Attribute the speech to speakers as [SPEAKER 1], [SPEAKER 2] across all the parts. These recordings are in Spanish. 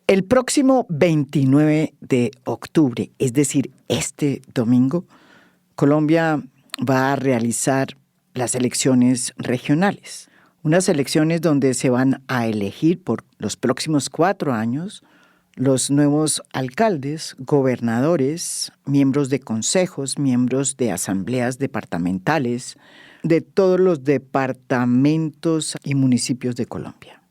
[SPEAKER 1] El próximo 29 de octubre, es decir, este domingo, Colombia va a realizar las elecciones regionales. Unas elecciones donde se van a elegir por los próximos 4 años los nuevos alcaldes, gobernadores, miembros de consejos, miembros de asambleas departamentales, de todos los departamentos y municipios de Colombia.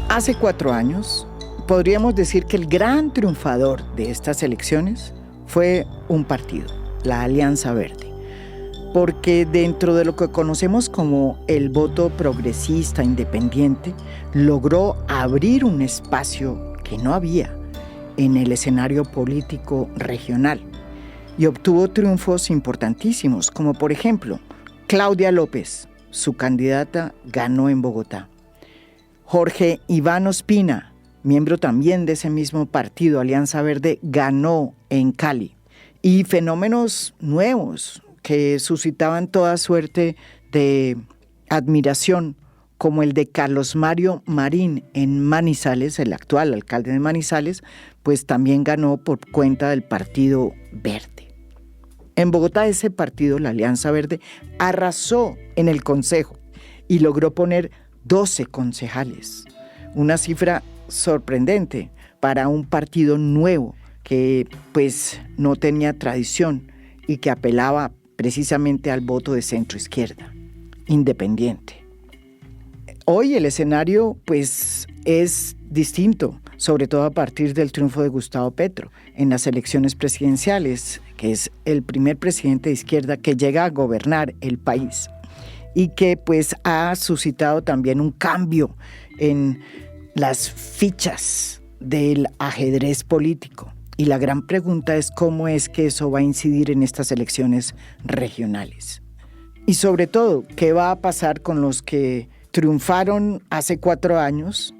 [SPEAKER 1] Hace 4 años, podríamos decir que el gran triunfador de estas elecciones fue un partido, la Alianza Verde, porque dentro de lo que conocemos como el voto progresista independiente, logró abrir un espacio que no había en el escenario político regional y obtuvo triunfos importantísimos, como por ejemplo, Claudia López, su candidata, ganó en Bogotá. Jorge Iván Ospina, miembro también de ese mismo partido, Alianza Verde, ganó en Cali. Y fenómenos nuevos que suscitaban toda suerte de admiración, como el de Carlos Mario Marín en Manizales, el actual alcalde de Manizales, pues también ganó por cuenta del Partido Verde. En Bogotá ese partido, la Alianza Verde, arrasó en el Consejo y logró poner 12 concejales, una cifra sorprendente para un partido nuevo que pues no tenía tradición y que apelaba precisamente al voto de centro-izquierda, independiente. Hoy el escenario pues es distinto, sobre todo a partir del triunfo de Gustavo Petro en las elecciones presidenciales, que es el primer presidente de izquierda que llega a gobernar el país y que pues ha suscitado también un cambio en las fichas del ajedrez político. Y la gran pregunta es cómo es que eso va a incidir en estas elecciones regionales. Y sobre todo, ¿qué va a pasar con los que triunfaron hace 4 años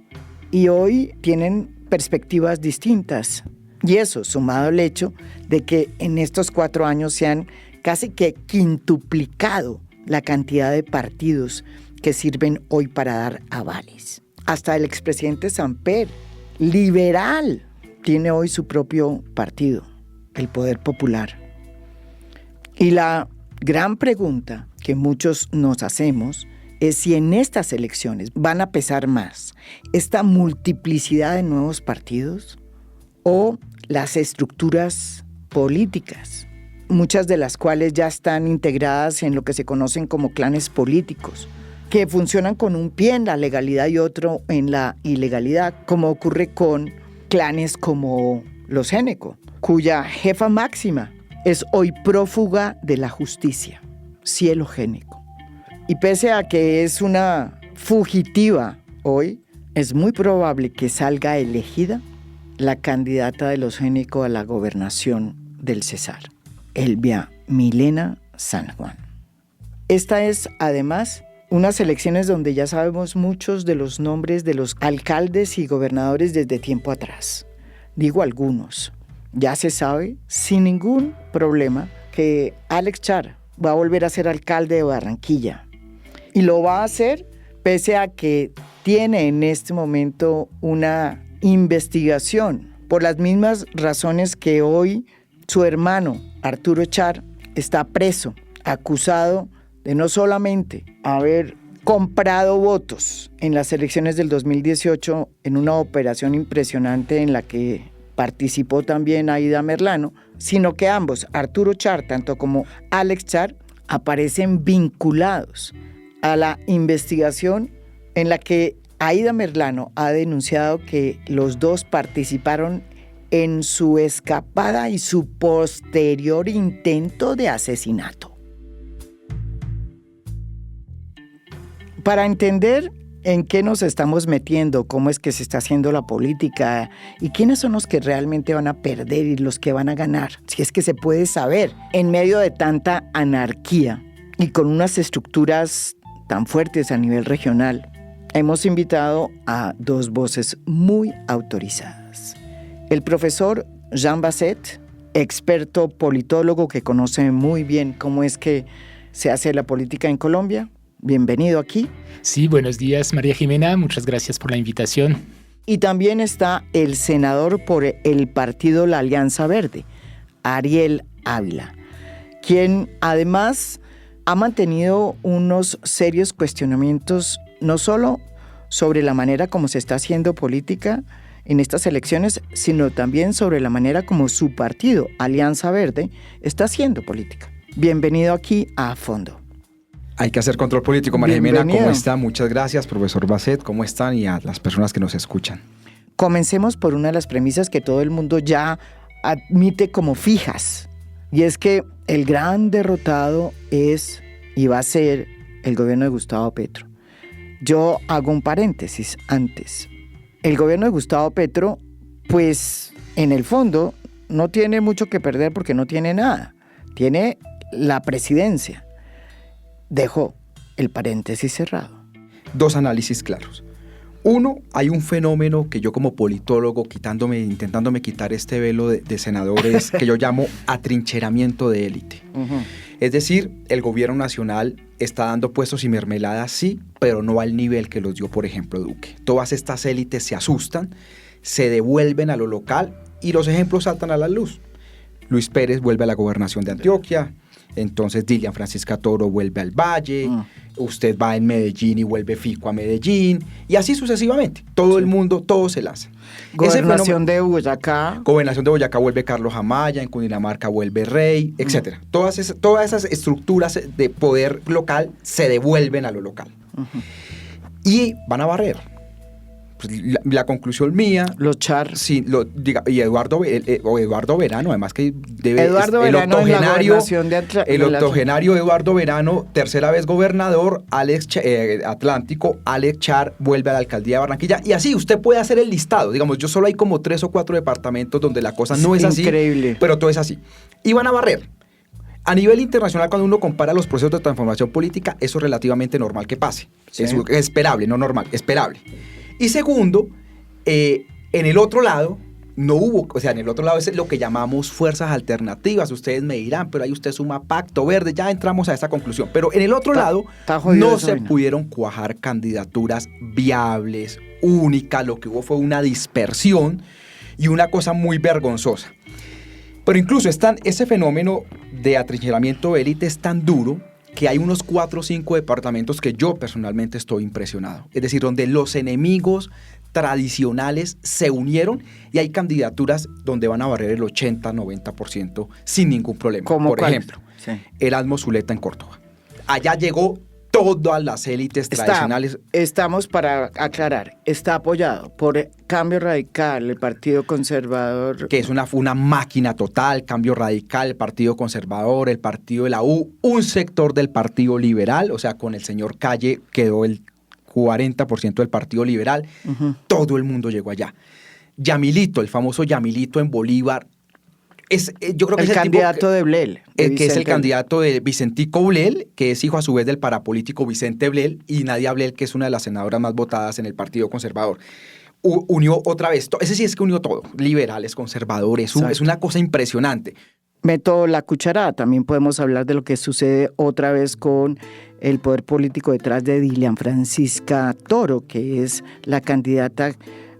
[SPEAKER 1] y hoy tienen perspectivas distintas? Y eso, sumado al hecho de que en estos 4 años se han casi que quintuplicado la cantidad de partidos que sirven hoy para dar avales. Hasta el expresidente Samper, liberal, tiene hoy su propio partido, el Poder Popular. Y la gran pregunta que muchos nos hacemos es si en estas elecciones van a pesar más esta multiplicidad de nuevos partidos o las estructuras políticas, muchas de las cuales ya están integradas en lo que se conocen como clanes políticos, que funcionan con un pie en la legalidad y otro en la ilegalidad, como ocurre con clanes como los Géneco, cuya jefa máxima es hoy prófuga de la justicia, Cielo Géneco. Y pese a que es una fugitiva hoy, es muy probable que salga elegida la candidata de los Géneco a la gobernación del Cesar, Elvia Milena San Juan. Esta es, además, unas elecciones donde ya sabemos muchos de los nombres de los alcaldes y gobernadores desde tiempo atrás. Digo algunos. Ya se sabe, sin ningún problema, que Alex Char va a volver a ser alcalde de Barranquilla. Y lo va a hacer pese a que tiene en este momento una investigación por las mismas razones que hoy su hermano Arturo Char está preso, acusado de no solamente haber comprado votos en las elecciones del 2018 en una operación impresionante en la que participó también Aida Merlano, sino que ambos, Arturo Char tanto como Alex Char, aparecen vinculados a la investigación en la que Aida Merlano ha denunciado que los dos participaron en su escapada y su posterior intento de asesinato. Para entender en qué nos estamos metiendo, cómo es que se está haciendo la política y quiénes son los que realmente van a perder y los que van a ganar, si es que se puede saber, en medio de tanta anarquía y con unas estructuras tan fuertes a nivel regional, hemos invitado a 2 voces muy autorizadas. El profesor Jean Basset, experto politólogo que conoce muy bien cómo es que se hace la política en Colombia. Bienvenido aquí.
[SPEAKER 2] Sí, buenos días, María Jimena. Muchas gracias por la invitación.
[SPEAKER 1] Y también está el senador por el partido La Alianza Verde, Ariel Ávila, quien además ha mantenido unos serios cuestionamientos no solo sobre la manera como se está haciendo política en estas elecciones, sino también sobre la manera como su partido, Alianza Verde, está haciendo política. Bienvenido aquí a Fondo.
[SPEAKER 3] Hay que hacer control político. María Jimena, ¿cómo está? Muchas gracias, profesor Basset. ¿Cómo están? Y a las personas que nos escuchan.
[SPEAKER 1] Comencemos por una de las premisas que todo el mundo ya admite como fijas, y es que el gran derrotado es y va a ser el gobierno de Gustavo Petro. Yo hago un paréntesis antes. El gobierno de Gustavo Petro, pues en el fondo no tiene mucho que perder porque no tiene nada. Tiene la presidencia. Dejo el paréntesis cerrado.
[SPEAKER 3] Dos análisis claros. Uno, hay un fenómeno que yo como politólogo, intentándome quitar este velo de senadores, que yo llamo atrincheramiento de élite. Uh-huh. Es decir, el gobierno nacional está dando puestos y mermeladas, sí, pero no al nivel que los dio, por ejemplo, Duque. Todas estas élites se asustan, se devuelven a lo local y los ejemplos saltan a la luz. Luis Pérez vuelve a la gobernación de Antioquia, entonces Dilian Francisca Toro vuelve al Valle, usted va en Medellín y vuelve Fico a Medellín, y así sucesivamente. Todo el mundo, todo se lanza.
[SPEAKER 1] Gobernación de Boyacá.
[SPEAKER 3] Gobernación de Boyacá vuelve Carlos Amaya, en Cundinamarca vuelve Rey, etc. Todas esas estructuras de poder local se devuelven a lo local. Uh-huh. Y van a barrer. Pues la conclusión mía...
[SPEAKER 1] Los char.
[SPEAKER 3] Sí, y Eduardo Verano, además que debe...
[SPEAKER 1] Eduardo Verano en la gobernación de
[SPEAKER 3] el octogenario Eduardo Verano, tercera vez gobernador, Atlántico, Alex Char vuelve a la alcaldía de Barranquilla, y así usted puede hacer el listado. Digamos, yo solo hay como 3 o 4 departamentos donde la cosa no es así.
[SPEAKER 1] Increíble.
[SPEAKER 3] Pero todo es así. Y van a barrer. A nivel internacional, cuando uno compara los procesos de transformación política, eso es relativamente normal que pase. Sí. Es esperable, no normal, esperable. Y segundo, en el otro lado, no hubo, o sea, en el otro lado es lo que llamamos fuerzas alternativas. Ustedes me dirán, pero ahí usted suma Pacto Verde, ya entramos a esa conclusión. Pero en el otro lado, no se pudieron cuajar candidaturas viables, únicas. Lo que hubo fue una dispersión y una cosa muy vergonzosa. Pero incluso ese fenómeno de atrincheramiento de élite es tan duro que hay unos 4 o 5 departamentos que yo personalmente estoy impresionado. Es decir, donde los enemigos tradicionales se unieron y hay candidaturas donde van a barrer el 80-90% sin ningún problema. Por ejemplo, Erasmo Zuleta en Córdoba. Allá llegó todas las élites tradicionales.
[SPEAKER 1] Estamos, para aclarar, está apoyado por Cambio Radical, el Partido Conservador.
[SPEAKER 3] Que es una máquina total, Cambio Radical, el Partido Conservador, el Partido de la U, un sector del Partido Liberal, o sea, con el señor Calle quedó el 40% del Partido Liberal. Uh-huh. Todo el mundo llegó allá. Yamilito, el famoso Yamilito en Bolívar, yo creo que
[SPEAKER 1] el
[SPEAKER 3] es
[SPEAKER 1] candidato de Blel.
[SPEAKER 3] Que es el candidato de Vicentico Blel, que es hijo a su vez del parapolítico Vicente Blel, y Nadia Blel, que es una de las senadoras más votadas en el Partido Conservador. Unió otra vez, ese sí es que unió todo, liberales, conservadores, es una cosa impresionante.
[SPEAKER 1] Meto la cucharada, también podemos hablar de lo que sucede otra vez con el poder político detrás de Dilian Francisca Toro, que es la candidata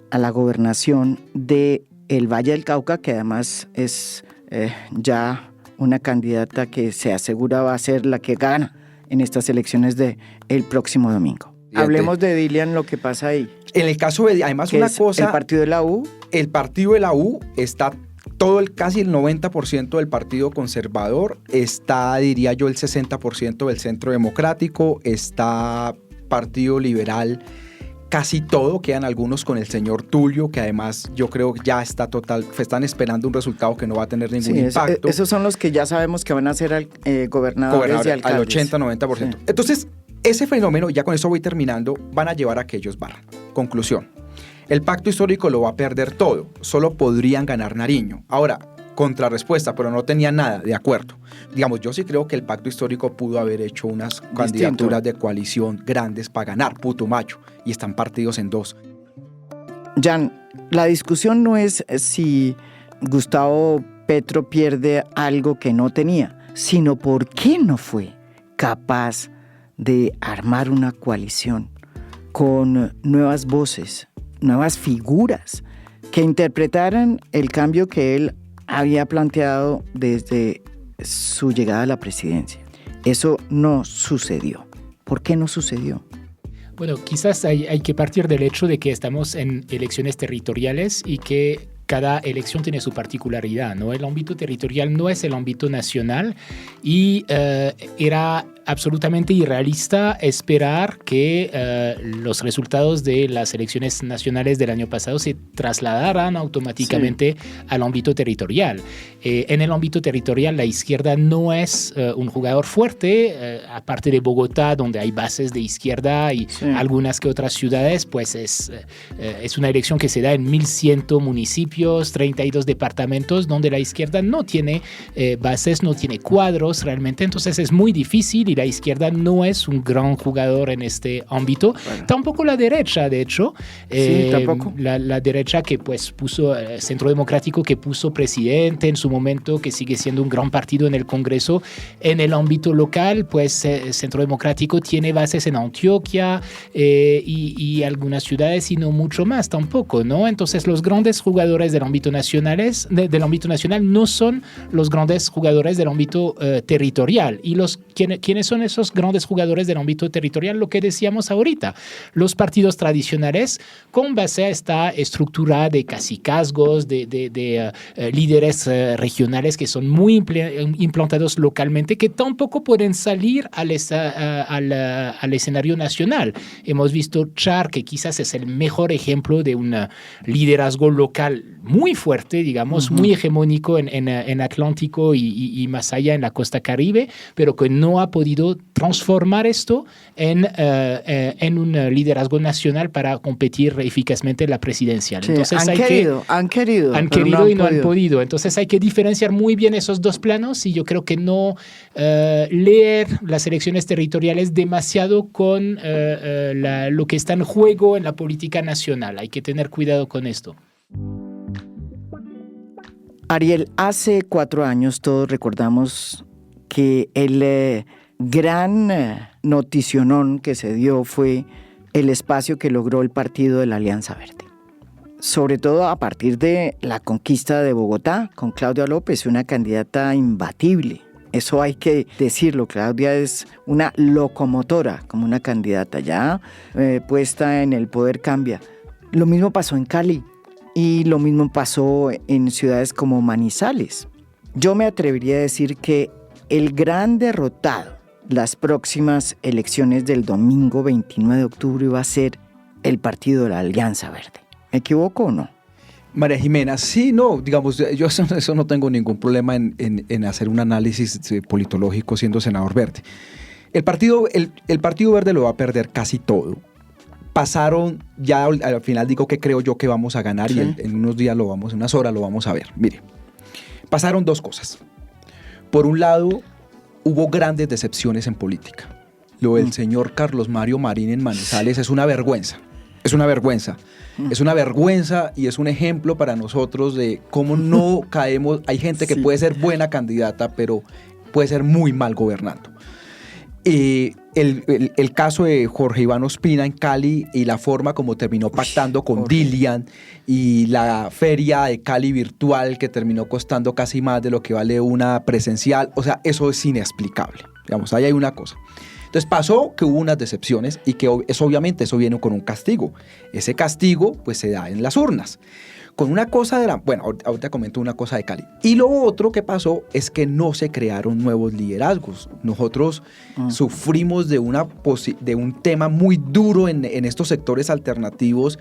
[SPEAKER 1] a la gobernación de el Valle del Cauca, que además es ya una candidata que se asegura va a ser la que gana en estas elecciones del próximo domingo. Hablemos de Dilian, lo que pasa ahí.
[SPEAKER 3] En el caso de, además, una cosa...
[SPEAKER 1] ¿El partido de la U?
[SPEAKER 3] El partido de la U está casi el 90% del Partido Conservador, está, diría yo, el 60% del Centro Democrático, está Partido Liberal, casi todo, quedan algunos con el señor Tulio, que además yo creo que ya está están esperando un resultado que no va a tener ningún impacto.
[SPEAKER 1] Esos son los que ya sabemos que van a ser gobernadores y alcaldes.
[SPEAKER 3] Al 80-90%. Sí. Entonces, ese fenómeno, ya con eso voy terminando, van a llevar a que ellos barran. Conclusión. El pacto histórico lo va a perder todo. Solo podrían ganar Nariño. Ahora, contrarrespuesta, pero no tenía nada de acuerdo. Digamos, yo sí creo que el pacto histórico pudo haber hecho unas candidaturas de coalición grandes para ganar, Putumayo, y están partidos en 2.
[SPEAKER 1] Jan, la discusión no es si Gustavo Petro pierde algo que no tenía, sino por qué no fue capaz de armar una coalición con nuevas voces, nuevas figuras que interpretaran el cambio que él había planteado desde su llegada a la presidencia. Eso no sucedió. ¿Por qué no sucedió?
[SPEAKER 2] Bueno, quizás hay que partir del hecho de que estamos en elecciones territoriales y que cada elección tiene su particularidad, ¿no? El ámbito territorial no es el ámbito nacional y era absolutamente irrealista esperar que los resultados de las elecciones nacionales del año pasado se trasladaran automáticamente al ámbito territorial. En el ámbito territorial la izquierda no es un jugador fuerte, aparte de Bogotá, donde hay bases de izquierda y algunas que otras ciudades, pues es una elección que se da en 1.100 municipios, 32 departamentos, donde la izquierda no tiene bases, no tiene cuadros realmente, entonces es muy difícil y la izquierda no es un gran jugador en este ámbito. Bueno. Tampoco la derecha, de hecho.
[SPEAKER 1] Tampoco.
[SPEAKER 2] La derecha que pues puso, Centro Democrático que puso presidente en su momento, que sigue siendo un gran partido en el Congreso. En el ámbito local, pues Centro Democrático tiene bases en Antioquia y algunas ciudades y no mucho más tampoco, ¿no? Entonces los grandes jugadores del ámbito nacional no son los grandes jugadores del ámbito territorial. ¿Y quiénes son esos grandes jugadores del ámbito territorial? Lo que decíamos ahorita, los partidos tradicionales con base a esta estructura de cacicazgos, de líderes regionales que son muy implantados localmente, que tampoco pueden salir al escenario nacional. Hemos visto Char, que quizás es el mejor ejemplo de un liderazgo local muy fuerte, digamos, muy hegemónico en Atlántico y más allá en la costa Caribe, pero que no ha podido transformar esto en un liderazgo nacional para competir eficazmente en la presidencial.
[SPEAKER 1] Sí,
[SPEAKER 2] entonces
[SPEAKER 1] han querido
[SPEAKER 2] y no han podido. Entonces hay que diferenciar muy bien esos dos planos y yo creo que no leer las elecciones territoriales demasiado con lo que está en juego en la política nacional. Hay que tener cuidado con esto.
[SPEAKER 1] Ariel, hace 4 años todos recordamos que el gran noticionón que se dio fue el espacio que logró el partido de la Alianza Verde. Sobre todo a partir de la conquista de Bogotá con Claudia López, una candidata imbatible. Eso hay que decirlo, Claudia es una locomotora como una candidata, ya puesta en el poder cambia. Lo mismo pasó en Cali y lo mismo pasó en ciudades como Manizales. Yo me atrevería a decir que el gran derrotado las próximas elecciones del domingo 29 de octubre va a ser el partido de la Alianza Verde. ¿Me equivoco o no?
[SPEAKER 3] María Jimena, sí, no, digamos, yo eso no tengo ningún problema en hacer un análisis politológico siendo senador verde. El partido verde lo va a perder casi todo. Pasaron, ya al final digo que creo yo que vamos a ganar y en unos días en unas horas lo vamos a ver. Mire, pasaron 2 cosas. Por un lado, hubo grandes decepciones en política. Lo del señor Carlos Mario Marín en Manizales es una vergüenza. Es una vergüenza. Es una vergüenza y es un ejemplo para nosotros de cómo no caemos. Hay gente que puede ser buena candidata, pero puede ser muy mal gobernando. El caso de Jorge Iván Ospina en Cali y la forma como terminó pactando con Dilian y la feria de Cali virtual que terminó costando casi más de lo que vale una presencial, o sea, eso es inexplicable. Digamos, ahí hay una cosa. Entonces pasó que hubo unas decepciones y que obviamente eso viene con un castigo. Ese castigo pues se da en las urnas. Con una cosa ahorita comento una cosa de Cali. Y lo otro que pasó es que no se crearon nuevos liderazgos. Nosotros sufrimos de un tema muy duro en estos sectores alternativos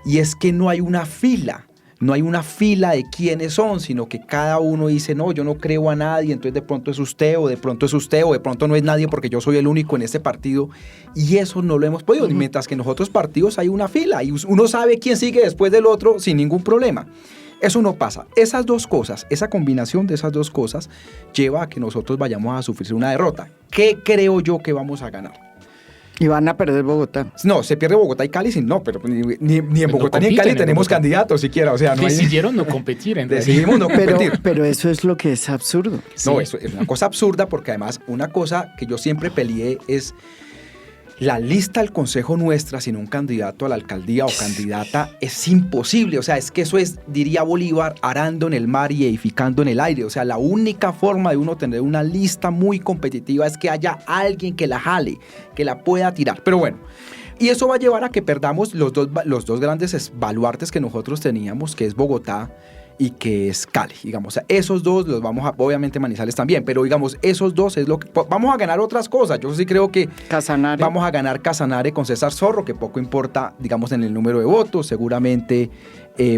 [SPEAKER 3] y es que no hay una fila. No hay una fila de quiénes son, sino que cada uno dice, no, yo no creo a nadie, entonces de pronto es usted, o de pronto es usted, o de pronto no es nadie porque yo soy el único en este partido. Y eso no lo hemos podido. Mientras que en los otros partidos hay una fila y uno sabe quién sigue después del otro sin ningún problema. Eso no pasa. Esas dos cosas, esa combinación de esas dos cosas lleva a que nosotros vayamos a sufrir una derrota. ¿Qué creo yo que vamos a ganar?
[SPEAKER 1] Y van a perder Bogotá.
[SPEAKER 3] No, se pierde Bogotá y Cali, no, pero ni en Bogotá ni en Cali tenemos candidatos siquiera, o sea, no
[SPEAKER 2] decidieron no competir en realidad.
[SPEAKER 3] Decidimos no competir.
[SPEAKER 1] Pero eso es lo que es absurdo.
[SPEAKER 3] No,
[SPEAKER 2] Sí.
[SPEAKER 3] eso es una cosa absurda porque además una cosa que yo siempre peleé es la lista al Consejo nuestra sin un candidato a la alcaldía o candidata es imposible. O sea, es que eso es, diría Bolívar, arando en el mar y edificando en el aire. O sea, la única forma de uno tener una lista muy competitiva es que haya alguien que la jale, que la pueda tirar. Pero bueno, y eso va a llevar a que perdamos los dos grandes baluartes que nosotros teníamos, que es Bogotá y que es Cali, digamos. O sea, esos dos los vamos a, obviamente Manizales también, pero digamos, esos dos es lo que, vamos a ganar otras cosas. Yo sí creo que
[SPEAKER 1] Casanare.
[SPEAKER 3] vamos a ganar Casanare con César Zorro, que poco importa, digamos, en el número de votos. Seguramente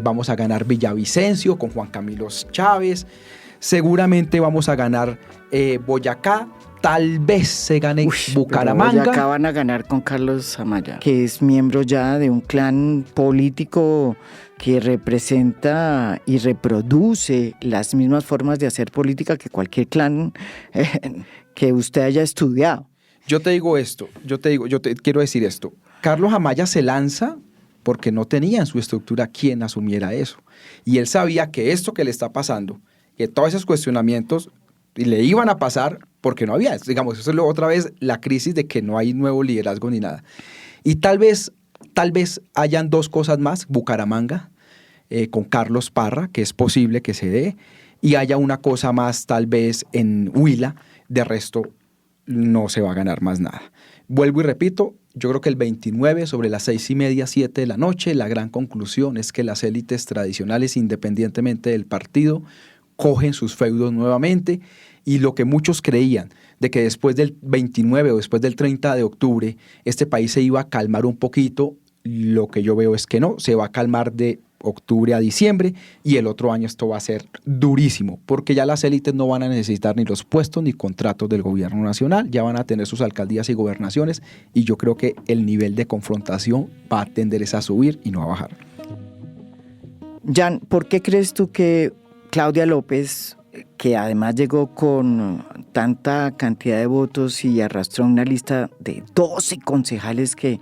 [SPEAKER 3] vamos a ganar Villavicencio con Juan Camilo Chávez. Seguramente vamos a ganar Boyacá. Tal vez se gane Bucaramanga.
[SPEAKER 1] Pero Boyacá van a ganar con Carlos Amaya, que es miembro ya de un clan político que representa y reproduce las mismas formas de hacer política que cualquier clan que usted haya estudiado.
[SPEAKER 3] Yo te quiero decir esto. Carlos Amaya se lanza porque no tenía en su estructura quien asumiera eso. Y él sabía que esto que le está pasando, que todos esos cuestionamientos le iban a pasar porque no había, digamos, eso es otra vez la crisis de que no hay nuevo liderazgo ni nada. Y tal vez hayan dos cosas más, Bucaramanga, con Carlos Parra, que es posible que se dé, y haya una cosa más tal vez en Huila, de resto no se va a ganar más nada. Vuelvo y repito, yo creo que el 29 sobre las 6:30, 7 de la noche, la gran conclusión es que las élites tradicionales, independientemente del partido, cogen sus feudos nuevamente, y lo que muchos creían de que después del 29 o después del 30 de octubre este país se iba a calmar un poquito, lo que yo veo es que no, se va a calmar de octubre a diciembre y el otro año esto va a ser durísimo, porque ya las élites no van a necesitar ni los puestos ni contratos del gobierno nacional, ya van a tener sus alcaldías y gobernaciones, y yo creo que el nivel de confrontación va a tender a subir y no a bajar.
[SPEAKER 1] Jan, ¿por qué crees tú que Claudia López, que además llegó con tanta cantidad de votos y arrastró una lista de 12 concejales que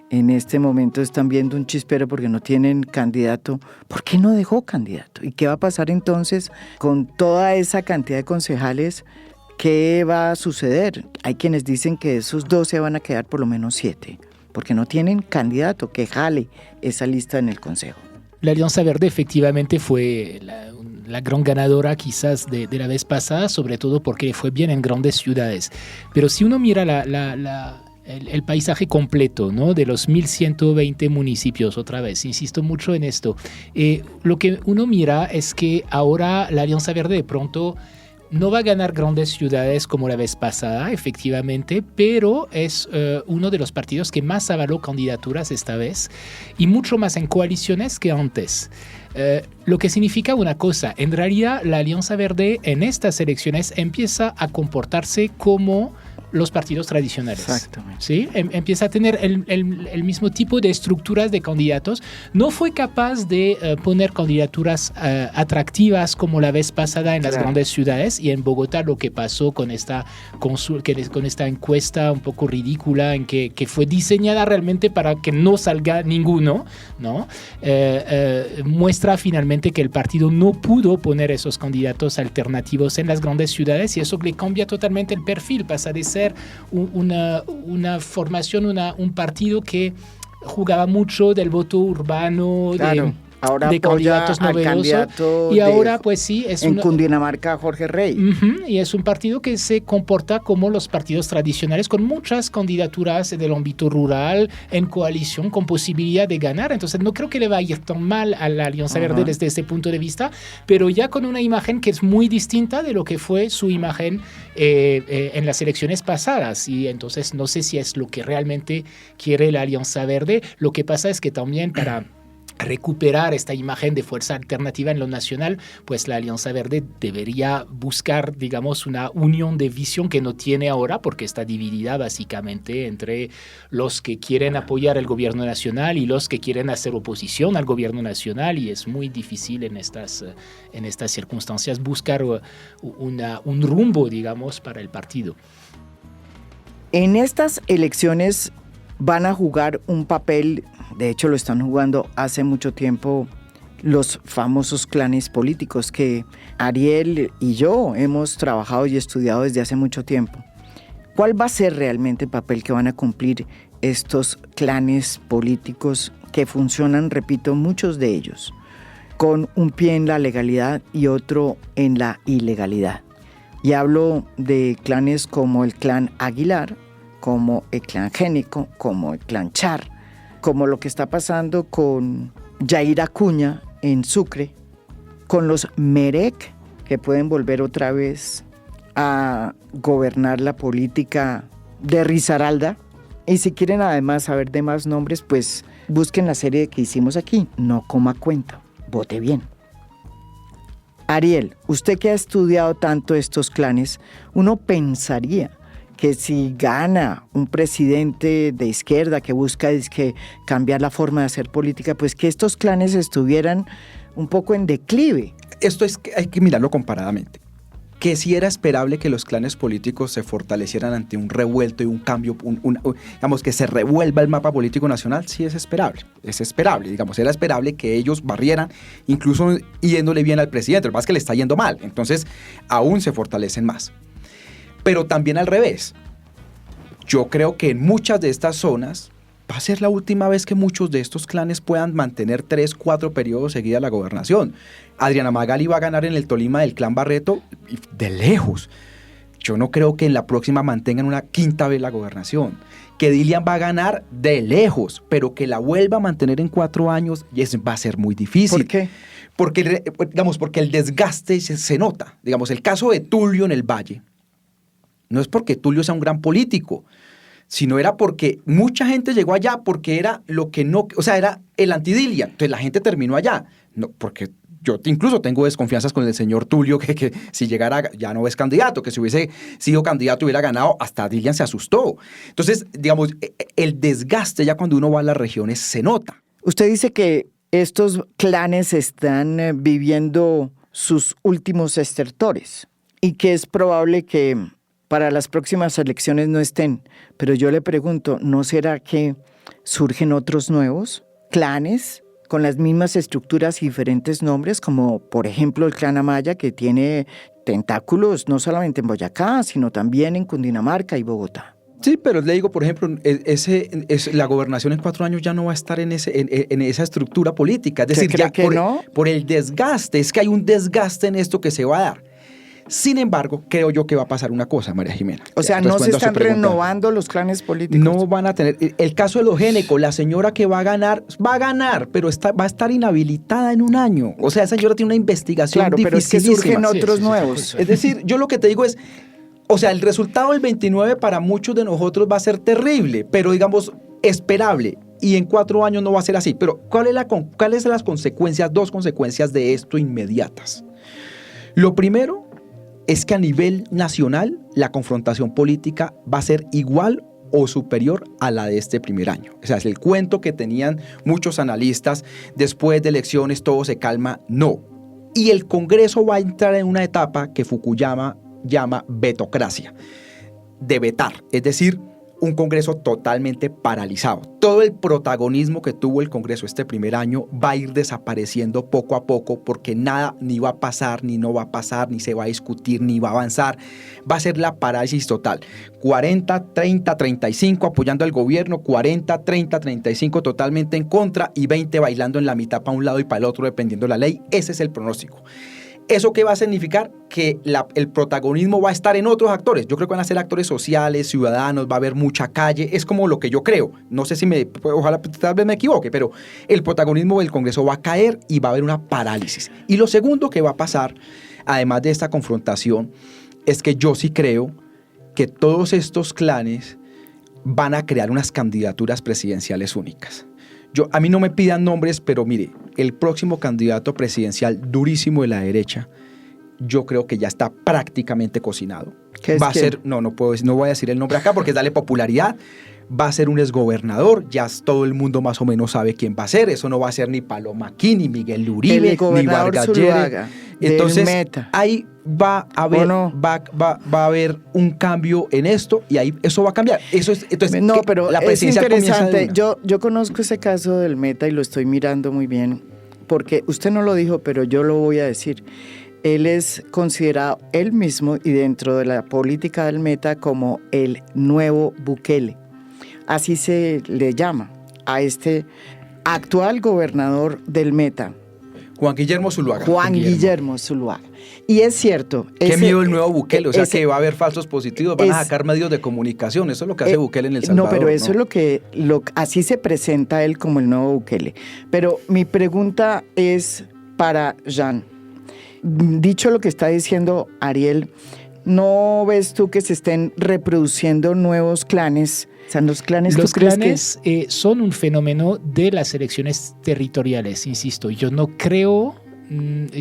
[SPEAKER 1] en este momento están viendo un chispero porque no tienen candidato, ¿por qué no dejó candidato? ¿Y qué va a pasar entonces con toda esa cantidad de concejales? ¿Qué va a suceder? Hay quienes dicen que de esos 12 van a quedar por lo menos 7, porque no tienen candidato que jale esa lista en el Consejo.
[SPEAKER 2] La Alianza Verde efectivamente fue la gran ganadora quizás de la vez pasada, sobre todo porque fue bien en grandes ciudades. Pero si uno mira el paisaje completo, ¿no?, de los 1.120 municipios, otra vez, insisto mucho en esto, lo que uno mira es que ahora la Alianza Verde de pronto no va a ganar grandes ciudades como la vez pasada, efectivamente, pero es uno de los partidos que más avaló candidaturas esta vez y mucho más en coaliciones que antes. Lo que significa una cosa, en realidad la Alianza Verde en estas elecciones empieza a comportarse como los partidos tradicionales.
[SPEAKER 1] Exactamente.
[SPEAKER 2] ¿Sí? Empieza a tener el mismo tipo de estructuras de candidatos. No fue capaz de poner candidaturas atractivas como la vez pasada en las grandes ciudades, y en Bogotá lo que pasó con esta encuesta un poco ridícula en que fue diseñada realmente para que no salga ninguno, ¿no? Muestra finalmente que el partido no pudo poner esos candidatos alternativos en las grandes ciudades, y eso le cambia totalmente el perfil. Pasa de ser una formación, un partido que jugaba mucho del voto urbano,
[SPEAKER 1] claro. Ahora
[SPEAKER 2] de candidatos novedosos, y ahora pues sí es
[SPEAKER 1] en Cundinamarca Jorge Rey.
[SPEAKER 2] Y es un partido que se comporta como los partidos tradicionales, con muchas candidaturas del ámbito rural en coalición, con posibilidad de ganar. Entonces no creo que le va a ir tan mal a la Alianza Verde desde ese punto de vista, pero ya con una imagen que es muy distinta de lo que fue su imagen en las elecciones pasadas, y entonces no sé si es lo que realmente quiere la Alianza Verde. Lo que pasa es que también para recuperar esta imagen de fuerza alternativa en lo nacional, pues la Alianza Verde debería buscar, digamos, una unión de visión que no tiene ahora, porque está dividida básicamente entre los que quieren apoyar el gobierno nacional y los que quieren hacer oposición al gobierno nacional, y es muy difícil en estas circunstancias buscar un rumbo, digamos, para el partido.
[SPEAKER 1] En estas elecciones van a jugar un papel, de hecho lo están jugando hace mucho tiempo, los famosos clanes políticos que Ariel y yo hemos trabajado y estudiado desde hace mucho tiempo. ¿Cuál va a ser realmente el papel que van a cumplir estos clanes políticos que funcionan, repito, muchos de ellos, con un pie en la legalidad y otro en la ilegalidad? Y hablo de clanes como el clan Aguilar, como el clan Génico, como el clan Char, como lo que está pasando con Yair Acuña en Sucre, con los Merec, que pueden volver otra vez a gobernar la política de Risaralda. Y si quieren además saber de más nombres, pues busquen la serie que hicimos aquí, No Coma Cuento, vote bien. Ariel, usted que ha estudiado tanto estos clanes, uno pensaría que si gana un presidente de izquierda que busca cambiar la forma de hacer política, pues que estos clanes estuvieran un poco en declive.
[SPEAKER 3] Esto hay que mirarlo comparadamente. Que sí era esperable que los clanes políticos se fortalecieran ante un revuelto y un cambio, digamos, que se revuelva el mapa político nacional, sí es esperable, digamos, era esperable que ellos barrieran, incluso yéndole bien al presidente, lo que pasa es que le está yendo mal, entonces aún se fortalecen más. Pero también al revés. Yo creo que en muchas de estas zonas va a ser la última vez que muchos de estos clanes puedan mantener 3, 4 periodos seguidos la gobernación. Adriana Magali va a ganar en el Tolima del clan Barreto de lejos. Yo no creo que en la próxima mantengan una quinta vez la gobernación. Que Dilian va a ganar de lejos, pero que la vuelva a mantener en 4 años va a ser muy difícil.
[SPEAKER 1] ¿Por qué?
[SPEAKER 3] Porque el desgaste se nota. Digamos, el caso de Tulio en el Valle, no es porque Tulio sea un gran político, sino era porque mucha gente llegó allá porque era lo que no, o sea, era el antidilia. Entonces la gente terminó allá. No, porque yo incluso tengo desconfianzas con el señor Tulio que si llegara ya no es candidato, que si hubiese sido candidato hubiera ganado, hasta Dilian se asustó. Entonces, digamos, el desgaste ya cuando uno va a las regiones se nota.
[SPEAKER 1] Usted dice que estos clanes están viviendo sus últimos estertores y que es probable que para las próximas elecciones no estén. Pero yo le pregunto, ¿no será que surgen otros nuevos clanes con las mismas estructuras y diferentes nombres, como por ejemplo el clan Amaya, que tiene tentáculos no solamente en Boyacá, sino también en Cundinamarca y Bogotá?
[SPEAKER 3] Sí, pero le digo, por ejemplo, la gobernación en 4 años ya no va a estar en esa estructura política. Es decir, ya por el desgaste, es que hay un desgaste en esto que se va a dar. Sin embargo, creo yo que va a pasar una cosa, María Jimena.
[SPEAKER 1] O sea, no se están renovando los clanes políticos.
[SPEAKER 3] No van a tener. El caso de los Génico, la señora que va a ganar, pero va a estar inhabilitada en 1 año. O sea, esa señora tiene una investigación dificilísima.
[SPEAKER 1] Pero es que surgen otros nuevos.
[SPEAKER 3] Es decir, yo lo que te digo es, o sea, el resultado del 29 para muchos de nosotros va a ser terrible, pero digamos, esperable. Y en 4 años no va a ser así. Pero ¿cuáles son las consecuencias, 2 consecuencias de esto inmediatas? Lo primero es que a nivel nacional la confrontación política va a ser igual o superior a la de este primer año. O sea, es el cuento que tenían muchos analistas, después de elecciones todo se calma, no. Y el Congreso va a entrar en una etapa que Fukuyama llama vetocracia, de vetar, es decir, un Congreso totalmente paralizado. Todo el protagonismo que tuvo el Congreso este primer año va a ir desapareciendo poco a poco porque nada ni va a pasar, ni no va a pasar, ni se va a discutir, ni va a avanzar. Va a ser la parálisis total. 40, 30, 35 apoyando al gobierno, 40, 30, 35 totalmente en contra y 20 bailando en la mitad para un lado y para el otro dependiendo de la ley. Ese es el pronóstico. ¿Eso qué va a significar? Que el protagonismo va a estar en otros actores. Yo creo que van a ser actores sociales, ciudadanos, va a haber mucha calle. Es como lo que yo creo. No sé si ojalá tal vez me equivoque, pero el protagonismo del Congreso va a caer y va a haber una parálisis. Y lo segundo que va a pasar, además de esta confrontación, es que yo sí creo que todos estos clanes van a crear unas candidaturas presidenciales únicas. A mí no me pidan nombres, pero mire, el próximo candidato presidencial durísimo de la derecha, yo creo que ya está prácticamente cocinado.
[SPEAKER 1] ¿Qué es
[SPEAKER 3] va a ser, no voy a decir el nombre acá porque es darle popularidad. va a ser un exgobernador, ya todo el mundo más o menos sabe quién va a ser, eso no va a ser ni Paloma aquí, ni Miguel Uribe, ni Vargas Lleras. Entonces,
[SPEAKER 1] Meta.
[SPEAKER 3] ahí va a haber, va a haber un cambio en esto y ahí eso va a cambiar. Eso es, entonces,
[SPEAKER 1] no, pero
[SPEAKER 3] la
[SPEAKER 1] es
[SPEAKER 3] presidencia
[SPEAKER 1] interesante. Yo conozco ese caso del Meta y lo estoy mirando muy bien, porque usted no lo dijo, pero yo lo voy a decir. Él es considerado él mismo y dentro de la política del Meta como el nuevo Bukele. Así se le llama a este actual gobernador del Meta.
[SPEAKER 3] Juan Guillermo Zuluaga.
[SPEAKER 1] Juan Guillermo Zuluaga. Y es cierto.
[SPEAKER 3] Qué miedo el nuevo Bukele, o sea que va a haber falsos positivos, van a sacar medios de comunicación, eso es lo que hace Bukele en El Salvador.
[SPEAKER 1] No, pero eso es lo que, así se presenta él como el nuevo Bukele. Pero mi pregunta es para Jean. Dicho lo que está diciendo Ariel, ¿no ves tú que se estén reproduciendo nuevos clanes? O sea, los clanes
[SPEAKER 2] son un fenómeno de las elecciones territoriales, insisto. Yo no creo,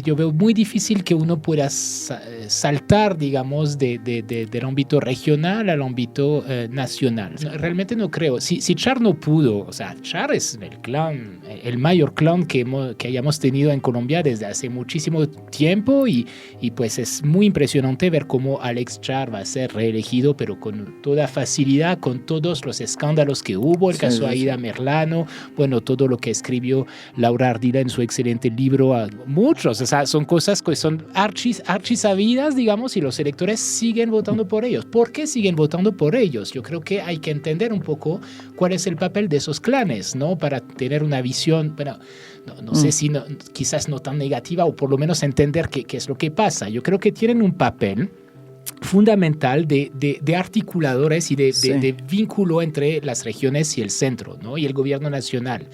[SPEAKER 2] yo veo muy difícil que uno pueda saltar, digamos, del ámbito regional al ámbito nacional. Realmente no creo. Si Char no pudo, o sea, Char es el clan, el mayor clan que hayamos tenido en Colombia desde hace muchísimo tiempo y pues es muy impresionante ver cómo Alex Char va a ser reelegido, pero con toda facilidad, con todos los escándalos que hubo, el caso Aida Merlano, bueno, todo lo que escribió Laura Ardila en su excelente libro, muchos, o sea, son cosas que son archisabidas, digamos, y los electores siguen votando por ellos. ¿Por qué siguen votando por ellos? Yo creo que hay que entender un poco cuál es el papel de esos clanes, ¿no? Para tener una visión, bueno, no sé si quizás no tan negativa, o por lo menos entender qué es lo que pasa. Yo creo que tienen un papel fundamental de articuladores y de vínculo entre las regiones y el centro, ¿no? Y el gobierno nacional.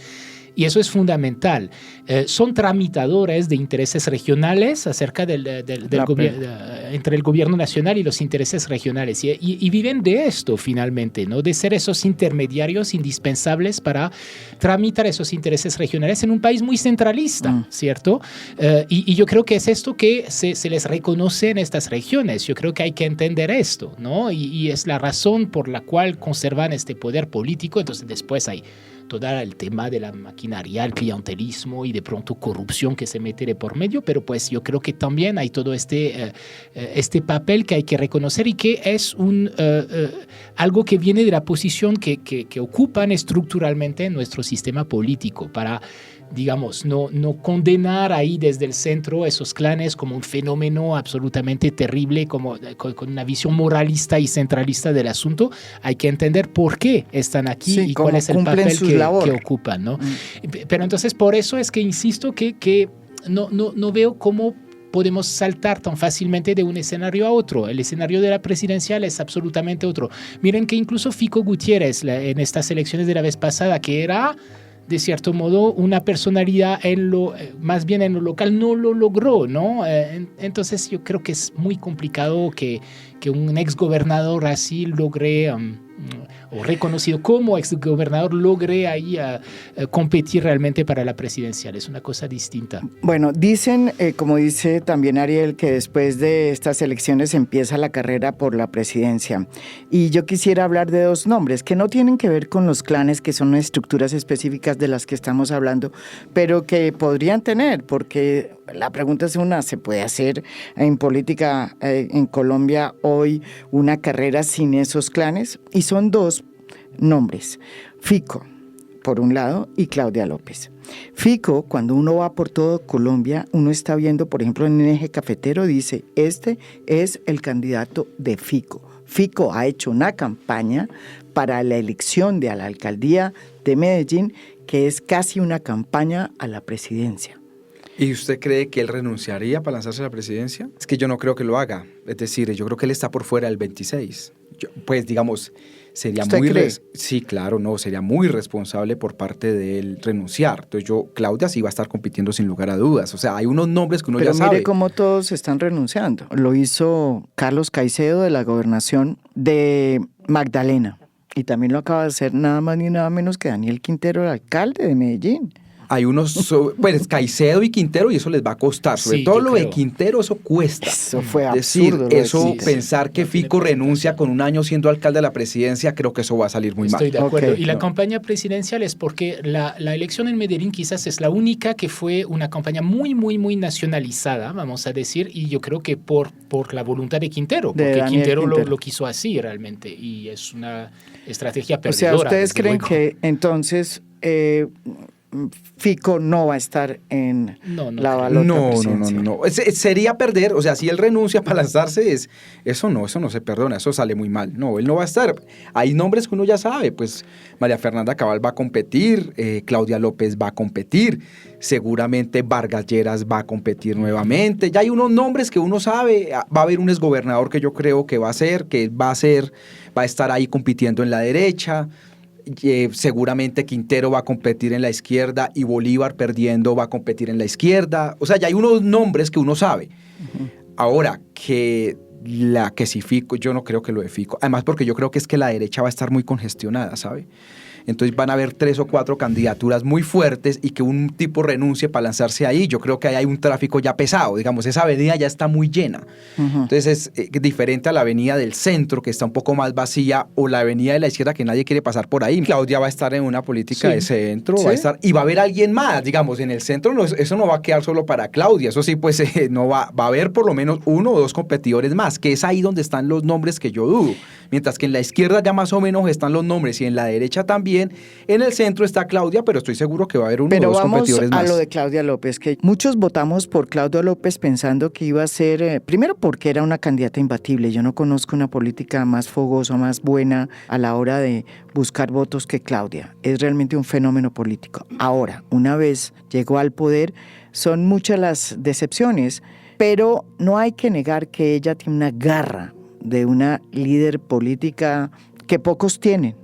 [SPEAKER 2] Y eso es fundamental. Son tramitadores de intereses regionales acerca entre el gobierno nacional y los intereses regionales. Y viven de esto finalmente, ¿no? De ser esos intermediarios indispensables para tramitar esos intereses regionales en un país muy centralista, ¿cierto? Y yo creo que es esto que se les reconoce en estas regiones. Yo creo que hay que entender esto, ¿no? Y es la razón por la cual conservan este poder político. Entonces después hay todo el tema de la maquinaria, el clientelismo y de pronto corrupción que se mete de por medio, pero pues yo creo que también hay todo este papel que hay que reconocer y que es algo que viene de la posición que ocupan estructuralmente en nuestro sistema político para, digamos, no condenar ahí desde el centro esos clanes como un fenómeno absolutamente terrible, como con una visión moralista y centralista del asunto. Hay que entender por qué están aquí y cuál es el papel que ocupan, ¿no? Pero entonces por eso es que insisto que no veo cómo podemos saltar tan fácilmente de un escenario a otro. El escenario de la presidencial es absolutamente otro. Miren que incluso Fico Gutiérrez en estas elecciones de la vez pasada, que era de cierto modo una personalidad más bien en lo local, no lo logró, ¿no? Entonces yo creo que es muy complicado que un exgobernador así logre, o reconocido como exgobernador, logre ahí competir realmente para la presidencial. Es una cosa distinta.
[SPEAKER 1] Bueno, dicen, como dice también Ariel, que después de estas elecciones empieza la carrera por la presidencia. Y yo quisiera hablar de dos nombres que no tienen que ver con los clanes, que son estructuras específicas de las que estamos hablando, pero que podrían tener, porque la pregunta es ¿se puede hacer en política en Colombia hoy una carrera sin esos clanes? Y son dos nombres, Fico, por un lado, y Claudia López. Fico, cuando uno va por todo Colombia, uno está viendo, por ejemplo, en el eje cafetero, dice, este es el candidato de Fico. Fico ha hecho una campaña para la elección de la alcaldía de Medellín, que es casi una campaña a la presidencia.
[SPEAKER 3] ¿Y usted cree que él renunciaría para lanzarse a la presidencia? Es que yo no creo que lo haga. Es decir, yo creo que él está por fuera del 26. Pues, digamos, sería
[SPEAKER 1] ¿Usted cree?
[SPEAKER 3] Sí, claro, no, sería muy responsable por parte de él renunciar. Entonces Claudia sí va a estar compitiendo sin lugar a dudas. O sea, hay unos nombres que uno ya sabe.
[SPEAKER 1] Pero mire cómo todos están renunciando. Lo hizo Carlos Caicedo de la gobernación de Magdalena. Y también lo acaba de hacer nada más ni nada menos que Daniel Quintero, el alcalde de Medellín.
[SPEAKER 3] Hay unos, pues Caicedo y Quintero, y eso les va a costar. Sobre
[SPEAKER 2] Sí,
[SPEAKER 3] todo
[SPEAKER 2] yo
[SPEAKER 3] lo de
[SPEAKER 2] creo.
[SPEAKER 3] Quintero, eso cuesta.
[SPEAKER 1] Eso fue
[SPEAKER 3] Decir,
[SPEAKER 1] absurdo. lo de
[SPEAKER 3] eso,
[SPEAKER 1] Quintero.
[SPEAKER 3] pensar que
[SPEAKER 2] No tiene
[SPEAKER 3] Fico renuncia
[SPEAKER 2] presentación.
[SPEAKER 3] con un año siendo alcalde de la presidencia, creo que eso va a salir muy
[SPEAKER 2] Estoy
[SPEAKER 3] mal.
[SPEAKER 2] de acuerdo.
[SPEAKER 1] Ok,
[SPEAKER 2] Y la
[SPEAKER 3] no.
[SPEAKER 2] campaña presidencial es porque la elección en Medellín quizás es la única que fue una campaña muy, muy, muy nacionalizada, vamos a decir, y yo creo que por la voluntad de Quintero,
[SPEAKER 1] De
[SPEAKER 2] porque
[SPEAKER 1] Daniel
[SPEAKER 2] Quintero
[SPEAKER 1] Quintero.
[SPEAKER 2] lo quiso así realmente, y es una estrategia
[SPEAKER 1] O sea,
[SPEAKER 2] perdedora.
[SPEAKER 1] ¿ustedes
[SPEAKER 2] desde
[SPEAKER 1] creen
[SPEAKER 2] luego.
[SPEAKER 1] que entonces Fico no va a estar en
[SPEAKER 2] No, no
[SPEAKER 1] la
[SPEAKER 2] creo.
[SPEAKER 1] balota
[SPEAKER 3] No,
[SPEAKER 1] presidencial?
[SPEAKER 3] no. Sería perder, o sea, si él renuncia para lanzarse, eso no se perdona, eso sale muy mal. No, él no va a estar. Hay nombres que uno ya sabe, pues María Fernanda Cabal va a competir, Claudia López va a competir, seguramente Vargas Lleras va a competir nuevamente. Ya hay unos nombres que uno sabe, va a haber un exgobernador que yo creo que va a estar ahí compitiendo en la derecha. Seguramente Quintero va a competir en la izquierda y Bolívar perdiendo va a competir en la izquierda. O sea, ya hay unos nombres que uno sabe. Ahora, que si Fico, yo no creo que lo de Fico. Además, porque yo creo que es que la derecha va a estar muy congestionada, ¿sabe? Entonces van a haber 3 o 4 candidaturas muy fuertes y que un tipo renuncie para lanzarse ahí. Yo creo que ahí hay un tráfico ya pesado. Digamos, esa avenida ya está muy llena. Entonces es diferente a la avenida del centro, que está un poco más vacía, o la avenida de la izquierda, que nadie quiere pasar por ahí. Claudia va a estar en una política
[SPEAKER 2] Sí.
[SPEAKER 3] de centro,
[SPEAKER 1] ¿Sí?
[SPEAKER 3] va a estar, y va a haber alguien más. Digamos, en el centro eso no va a quedar solo para Claudia. Eso sí, pues no va a haber por lo menos 1 o 2 competidores más, que es ahí donde están los nombres que yo dudo. Mientras que en la izquierda ya más o menos están los nombres, y en la derecha también. En el centro está Claudia, pero estoy seguro que va a haber 1 o
[SPEAKER 1] Pero
[SPEAKER 3] 2
[SPEAKER 1] vamos
[SPEAKER 3] competidores
[SPEAKER 1] a
[SPEAKER 3] más.
[SPEAKER 1] lo de Claudia López, que muchos votamos por Claudia López pensando que iba a ser, primero porque era una candidata imbatible. Yo no conozco una política más fogosa, más buena a la hora de buscar votos que Claudia. Es realmente un fenómeno político. Ahora, una vez llegó al poder, son muchas las decepciones, pero no hay que negar que ella tiene una garra de una líder política que pocos tienen.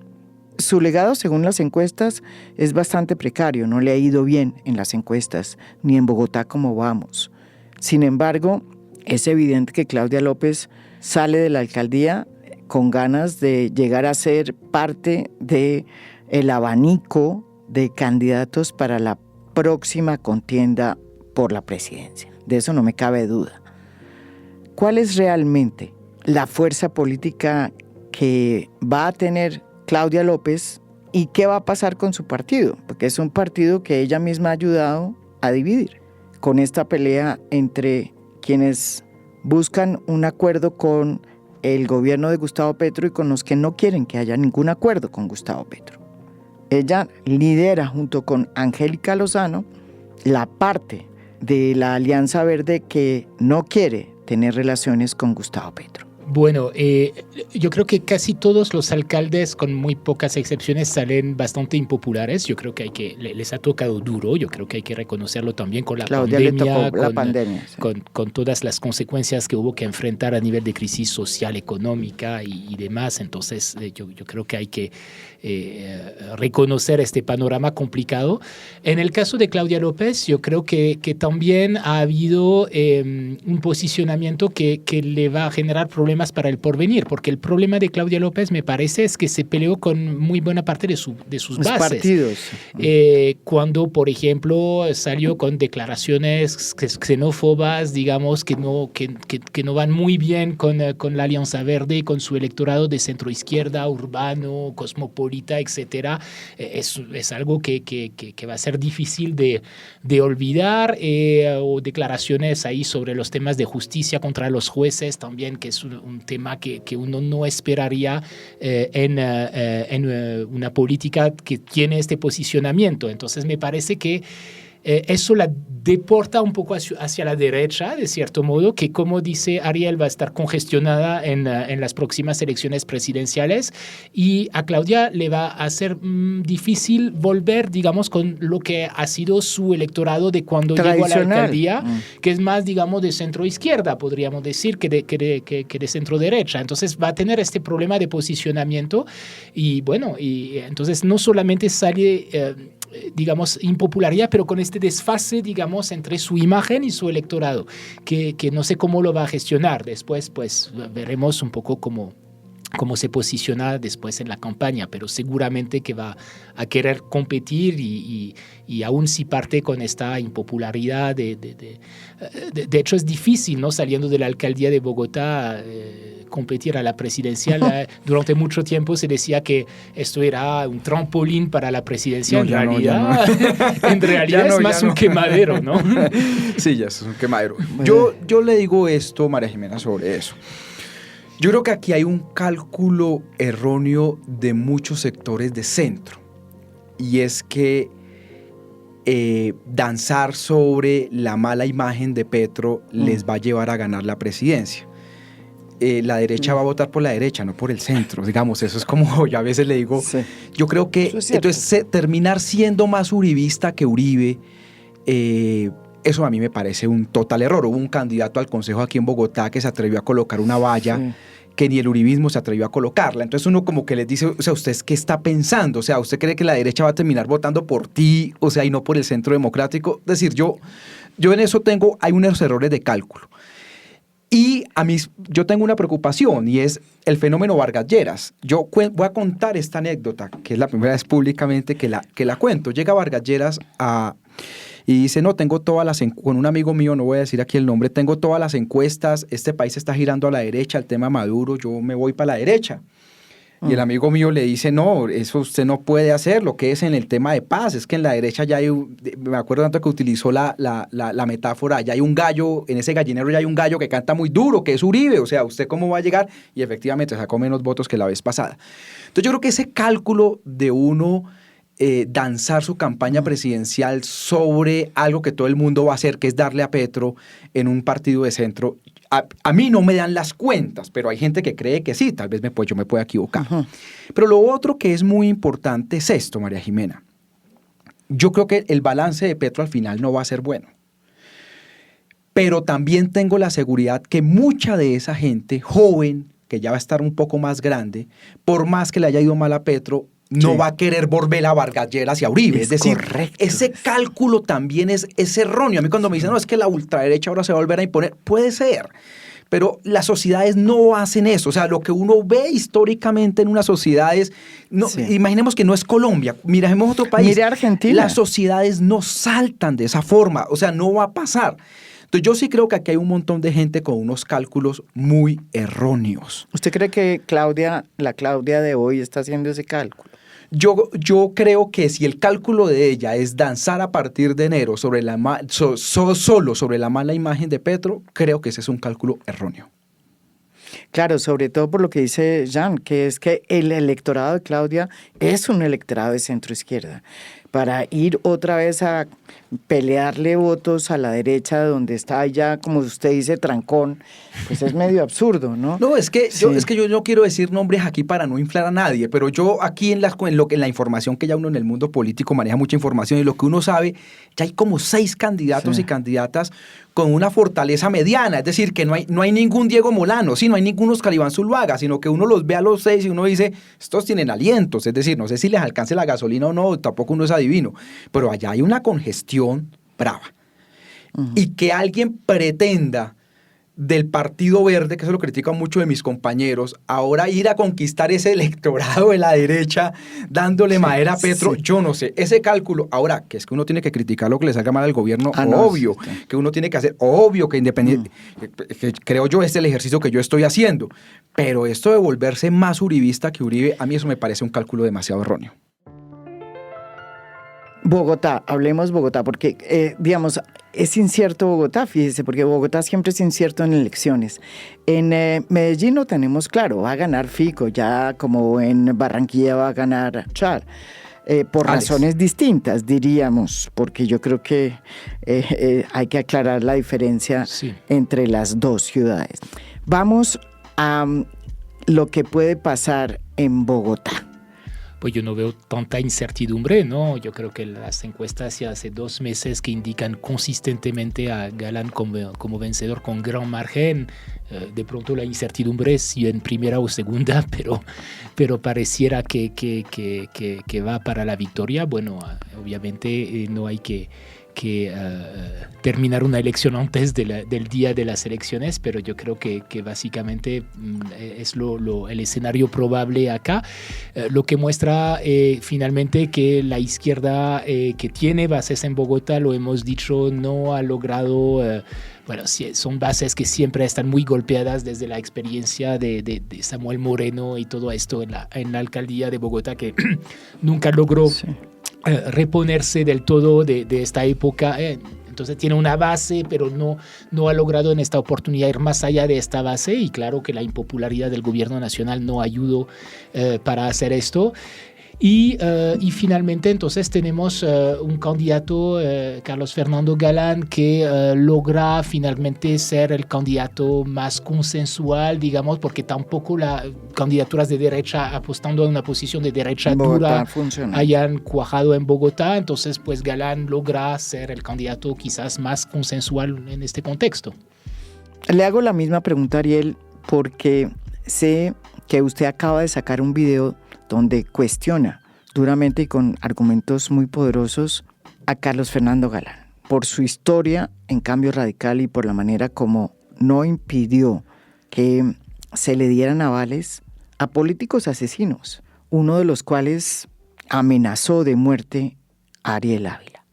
[SPEAKER 1] Su legado, según las encuestas, es bastante precario. No le ha ido bien en las encuestas, ni en Bogotá como vamos. Sin embargo, es evidente que Claudia López sale de la alcaldía con ganas de llegar a ser parte del abanico de candidatos para la próxima contienda por la presidencia. De eso no me cabe duda. ¿Cuál es realmente la fuerza política que va a tener Claudia López y qué va a pasar con su partido? Porque es un partido que ella misma ha ayudado a dividir con esta pelea entre quienes buscan un acuerdo con el gobierno de Gustavo Petro y con los que no quieren que haya ningún acuerdo con Gustavo Petro. Ella lidera junto con Angélica Lozano la parte de la Alianza Verde que no quiere tener relaciones con Gustavo Petro.
[SPEAKER 2] Bueno, yo creo que casi todos los alcaldes, con muy pocas excepciones, salen bastante impopulares. Yo creo que les ha tocado duro. Yo creo que hay que reconocerlo también con la
[SPEAKER 1] Claudia
[SPEAKER 2] pandemia.
[SPEAKER 1] le tocó la pandemia. Sí.
[SPEAKER 2] Con todas las consecuencias que hubo que enfrentar a nivel de crisis social, económica y demás. Entonces, yo creo que hay que reconocer este panorama complicado. En el caso de Claudia López, yo creo que también ha habido un posicionamiento que le va a generar problemas para el porvenir, porque el problema de Claudia López, me parece, es que se peleó con muy buena parte de sus
[SPEAKER 1] Los
[SPEAKER 2] bases.
[SPEAKER 1] partidos.
[SPEAKER 2] Cuando, por ejemplo, salió con declaraciones xenófobas, digamos, que no van muy bien con la Alianza Verde, con su electorado de centroizquierda, urbano, cosmopolita, etcétera. Es algo que va a ser difícil de olvidar, o declaraciones ahí sobre los temas de justicia contra los jueces también, que es un tema que uno no esperaría en una política que tiene este posicionamiento. Entonces me parece que eso la deporta un poco hacia la derecha, de cierto modo, que, como dice Ariel, va a estar congestionada en las próximas elecciones presidenciales, y a Claudia le va a ser difícil volver, digamos, con lo que ha sido su electorado de cuando llegó a la alcaldía, que es más, digamos, de centro-izquierda, podríamos decir, que de centro-derecha. Entonces va a tener este problema de posicionamiento, y bueno, y entonces no solamente sale digamos, impopularidad, pero con este desfase, digamos, entre su imagen y su electorado, que no sé cómo lo va a gestionar. Después, pues, veremos un poco cómo cómo se posiciona después en la campaña, pero seguramente que va a querer competir y aún si parte con esta impopularidad. De hecho, es difícil, ¿no? Saliendo de la alcaldía de Bogotá, competir a la presidencial. Durante mucho tiempo se decía que esto era un trampolín para la presidencia.
[SPEAKER 3] No,
[SPEAKER 2] En realidad es más un quemadero, ¿no?
[SPEAKER 3] Sí, ya es un quemadero. Yo le digo esto, María Jimena, sobre eso. Yo creo que aquí hay un cálculo erróneo de muchos sectores de centro, y es que danzar sobre la mala imagen de Petro les va a llevar a ganar la presidencia. La derecha va a votar por la derecha, no por el centro, digamos, eso es como yo a veces le digo, sí. Yo creo que entonces terminar siendo más uribista que Uribe, eso a mí me parece un total error. Hubo un candidato al consejo aquí en Bogotá que se atrevió a colocar una valla, sí, que ni el uribismo se atrevió a colocarla. Entonces uno como que les dice, o sea, ¿usted qué está pensando? O sea, ¿usted cree que la derecha va a terminar votando por ti? O sea, y no por el centro democrático. Es decir, yo en eso hay unos errores de cálculo. Y yo tengo una preocupación, y es el fenómeno Vargas Lleras. Yo voy a contar esta anécdota, que es la primera vez públicamente que la cuento. Llega Vargas Lleras y dice, no, tengo todas las encuestas, con un amigo mío, no voy a decir aquí el nombre, tengo todas las encuestas, este país está girando a la derecha, el tema Maduro, yo me voy para la derecha. Y el amigo mío le dice, no, eso usted no puede hacer, lo que es en el tema de paz, es que en la derecha ya hay, me acuerdo tanto que utilizó la metáfora, ya hay un gallo, en ese gallinero ya hay un gallo que canta muy duro, que es Uribe, o sea, ¿usted cómo va a llegar? Y efectivamente sacó menos votos que la vez pasada. Entonces yo creo que ese cálculo de uno danzar su campaña presidencial sobre algo que todo el mundo va a hacer, que es darle a Petro en un partido de centro, a mí no me dan las cuentas, pero hay gente que cree que sí, tal vez yo me pueda equivocar. Uh-huh. Pero lo otro que es muy importante es esto, María Jimena. Yo creo que el balance de Petro al final no va a ser bueno. Pero también tengo la seguridad que mucha de esa gente joven, que ya va a estar un poco más grande, por más que le haya ido mal a Petro, no va a querer volver a Vargas Lleras y a Uribe. Es decir, correcto. Ese cálculo también es erróneo. A mí cuando me dicen, no, es que la ultraderecha ahora se va a volver a imponer, puede ser. Pero las sociedades no hacen eso. O sea, lo que uno ve históricamente en unas sociedades, imaginemos que no es Colombia, miremos otro país.
[SPEAKER 1] Mire Argentina.
[SPEAKER 3] Las sociedades no saltan de esa forma. O sea, no va a pasar. Entonces yo sí creo que aquí hay un montón de gente con unos cálculos muy erróneos.
[SPEAKER 1] ¿Usted cree que la Claudia de hoy está haciendo ese cálculo?
[SPEAKER 3] Yo creo que si el cálculo de ella es danzar a partir de enero sobre solo sobre la mala imagen de Petro, creo que ese es un cálculo erróneo.
[SPEAKER 1] Claro, sobre todo por lo que dice Jean, que es que el electorado de Claudia es un electorado de centro-izquierda. Para ir otra vez a pelearle votos a la derecha, donde está ya, como usted dice, trancón, pues es medio absurdo, ¿no?
[SPEAKER 3] No, es que yo no quiero decir nombres aquí para no inflar a nadie, pero yo aquí en la información que ya uno en el mundo político maneja mucha información, y lo que uno sabe, ya hay como 6 candidatos y candidatas con una fortaleza mediana, es decir, que no hay ningún Diego Molano, no hay ningún Oscar Iván Zuluaga, sino que uno los ve a los 6 y uno dice, estos tienen alientos, es decir, no sé si les alcance la gasolina o no, tampoco uno es adivino, pero allá hay una congestión brava. Uh-huh. Y que alguien pretenda del Partido Verde, que eso lo critican mucho de mis compañeros, ahora ir a conquistar ese electorado de la derecha dándole madera a Petro, yo no sé, ese cálculo, ahora, que es que uno tiene que criticar lo que le salga mal al gobierno, obvio, que uno tiene que hacer, obvio que independiente, que creo yo es el ejercicio que yo estoy haciendo, pero esto de volverse más uribista que Uribe, a mí eso me parece un cálculo demasiado erróneo.
[SPEAKER 1] Bogotá, hablemos Bogotá, porque, digamos, es incierto Bogotá, fíjese, porque Bogotá siempre es incierto en elecciones. En Medellín lo tenemos claro, va a ganar Fico, ya como en Barranquilla va a ganar Char, por razones distintas, diríamos, porque yo creo que hay que aclarar la diferencia entre las dos ciudades. Vamos a lo que puede pasar en Bogotá.
[SPEAKER 2] Pues yo no veo tanta incertidumbre, ¿no? Yo creo que las encuestas ya hace 2 meses que indican consistentemente a Galán como vencedor con gran margen. De pronto la incertidumbre es si en primera o segunda, pero pareciera que va para la victoria. Bueno, obviamente no hay que terminar una elección antes del día de las elecciones, pero yo creo que básicamente es el escenario probable acá, lo que muestra finalmente que la izquierda que tiene bases en Bogotá, lo hemos dicho, no ha logrado... Bueno, son bases que siempre están muy golpeadas desde la experiencia de Samuel Moreno y todo esto en la alcaldía de Bogotá, que nunca logró reponerse del todo de esta época. Entonces tiene una base, pero no ha logrado en esta oportunidad ir más allá de esta base, y claro que la impopularidad del gobierno nacional no ayudó para hacer esto. Y finalmente entonces tenemos un candidato, Carlos Fernando Galán, que logra finalmente ser el candidato más consensual, digamos, porque tampoco las candidaturas de derecha apostando a una posición de derecha dura hayan cuajado en Bogotá. Entonces pues Galán logra ser el candidato quizás más consensual en este contexto.
[SPEAKER 1] Le hago la misma pregunta, Ariel, porque sé que usted acaba de sacar un video donde cuestiona duramente y con argumentos muy poderosos a Carlos Fernando Galán por su historia en Cambio Radical y por la manera como no impidió que se le dieran avales a políticos asesinos, uno de los cuales amenazó de muerte a Ariel Ávila.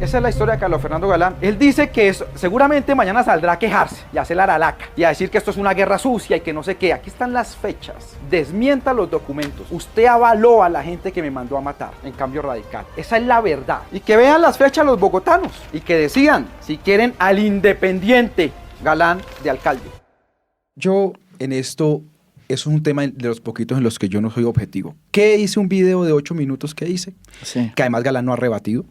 [SPEAKER 3] Esa es la historia de Carlos Fernando Galán. Él dice que seguramente mañana saldrá a quejarse y a hacer la aralaca y a decir que esto es una guerra sucia y que no sé qué. Aquí están las fechas. Desmienta los documentos. Usted avaló a la gente que me mandó a matar en Cambio Radical. Esa es la verdad. Y que vean las fechas los bogotanos y que decidan si quieren al independiente Galán de alcalde. Yo en esto... es un tema de los poquitos en los que yo no soy objetivo. ¿Qué hice? Un video de 8 minutos que hice, que además Galán no ha rebatido.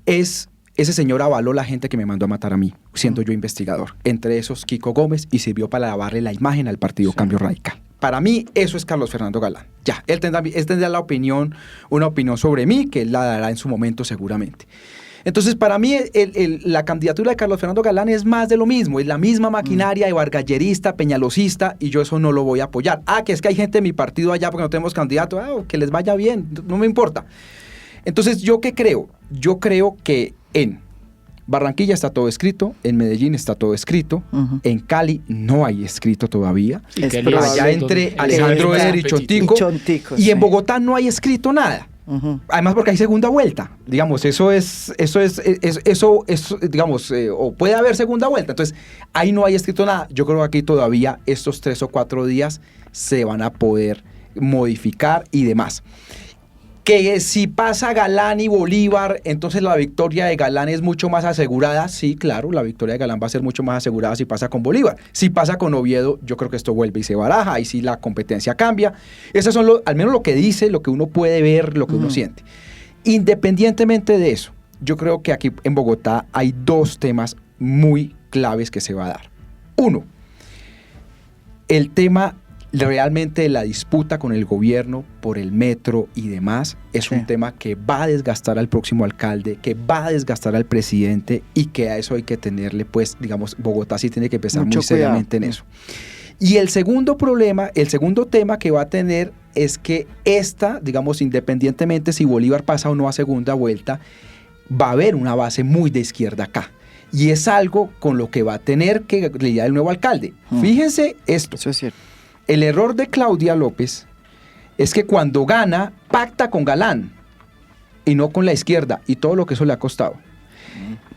[SPEAKER 3] Ese señor avaló la gente que me mandó a matar a mí, siendo yo investigador. Entre esos, Kiko Gómez, y sirvió para lavarle la imagen al partido Cambio Radical. Para mí, eso es Carlos Fernando Galán. Ya, él tendrá una opinión sobre mí, que él la dará en su momento seguramente. Entonces, para mí, la candidatura de Carlos Fernando Galán es más de lo mismo. Es la misma maquinaria de vargallerista, peñalosista, y yo eso no lo voy a apoyar. Que es que hay gente de mi partido allá porque no tenemos candidato. Que les vaya bien, no me importa. Entonces, ¿yo qué creo? Yo creo que en Barranquilla está todo escrito, en Medellín está todo escrito, en Cali no hay escrito todavía. Allá entre Alejandro Eder y Chontico. Y en Bogotá no hay escrito nada. Además porque hay segunda vuelta, digamos, eso digamos, o puede haber segunda vuelta, entonces ahí no hay escrito nada. Yo creo que aquí todavía estos 3 o 4 días se van a poder modificar y demás. Que si pasa Galán y Bolívar, entonces la victoria de Galán es mucho más asegurada. Sí, claro, la victoria de Galán va a ser mucho más asegurada si pasa con Bolívar. Si pasa con Oviedo, yo creo que esto vuelve y se baraja, ahí sí la competencia cambia. Esos son al menos lo que dice, lo que uno puede ver, lo que uno siente. Independientemente de eso, yo creo que aquí en Bogotá hay 2 temas muy claves que se va a dar. 1, el tema realmente la disputa con el gobierno por el metro y demás es un tema que va a desgastar al próximo alcalde, que va a desgastar al presidente, y que a eso hay que tenerle, pues, digamos, Bogotá sí tiene que pensar muy seriamente en eso. Y el segundo tema que va a tener es que digamos, independientemente si Bolívar pasa o no a segunda vuelta, va a haber una base muy de izquierda acá. Y es algo con lo que va a tener que lidiar el nuevo alcalde. Fíjense esto.
[SPEAKER 1] Eso es cierto.
[SPEAKER 3] El error de Claudia López es que cuando gana, pacta con Galán y no con la izquierda, y todo lo que eso le ha costado.